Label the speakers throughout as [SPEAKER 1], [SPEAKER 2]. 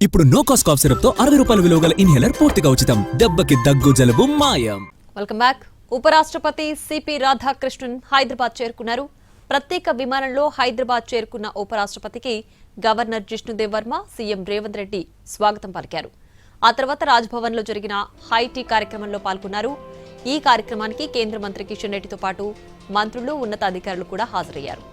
[SPEAKER 1] ఇప్పుడు no cost cough syrup తో 60 రూపాయల విలువ గల ఇన్హేలర్ పూర్తిగా ఉచితం. దెబ్బకి దగ్గు జలుబు మాయం.
[SPEAKER 2] Welcome back. ఉపరాష్ట్రపతి సిపి రాధాకృష్ణన్ హైదరాబాద్ చేరుకున్నారు. ప్రత్యేక విమానంలో హైదరాబాద్ చేరుకున్న ఉపరాష్ట్రపతికి గవర్నర్ జిష్ణుదేవ్ వర్మ, సీఎం రేవంత్ రెడ్డి స్వాగతం పలికారు. ఆ తర్వాత రాజ్భవన్ లో జరిగిన హై టీ కార్యక్రమంలో పాల్గొన్నారు. ఈ కార్యక్రమానికి కేంద్ర మంత్రి కిషన్ రెడ్డితో పాటు మంత్రులు, ఉన్నతాధికారులు కూడా హాజరయ్యారు.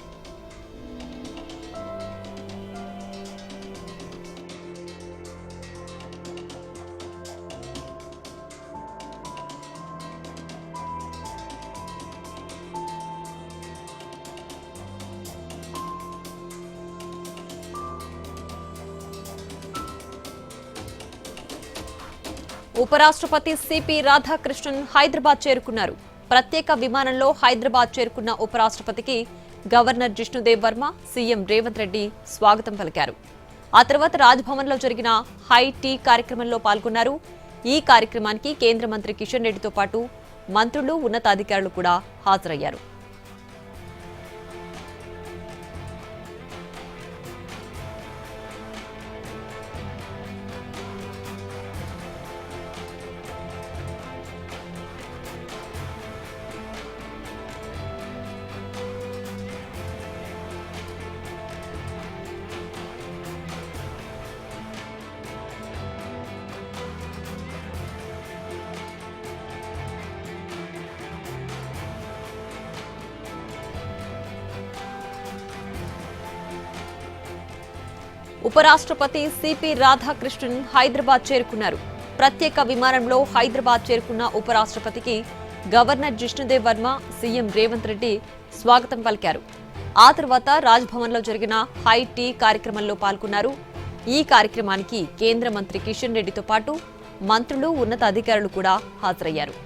[SPEAKER 2] ఉపరాష్ట్రపతి సిపి రాధాకృష్ణన్ హైదరాబాద్ చేరుకున్నారు. ప్రత్యేక విమానంలో హైదరాబాద్ చేరుకున్న ఉపరాష్ట్రపతికి గవర్నర్ జిష్ణుదేవ్ వర్మ, సీఎం రేవంత్ రెడ్డి స్వాగతం పలికారు. ఆ తర్వాత రాజ్భవన్ లో జరిగిన హై టీ కార్యక్రమంలో పాల్గొన్నారు. ఈ కార్యక్రమానికి కేంద్ర మంత్రి కిషన్ రెడ్డితో పాటు మంత్రులు, ఉన్నతాధికారులు కూడా హాజరయ్యారు. ఉపరాష్ట్రపతి సిపి రాధాకృష్ణన్ హైదరాబాద్ చేరుకున్నారు. ప్రత్యేక విమానంలో హైదరాబాద్ చేరుకున్న ఉపరాష్ట్రపతికి గవర్నర్ జిష్ణుదేవ్ వర్మ, సీఎం రేవంత్ రెడ్డి స్వాగతం పలికారు. ఆ తర్వాత రాజ్భవన్ లో జరిగిన హై టీ కార్యక్రమంలో పాల్గొన్నారు. ఈ కార్యక్రమానికి కేంద్ర మంత్రి కిషన్ రెడ్డితో పాటు మంత్రులు, ఉన్నతాధికారులు కూడా హాజరయ్యారు.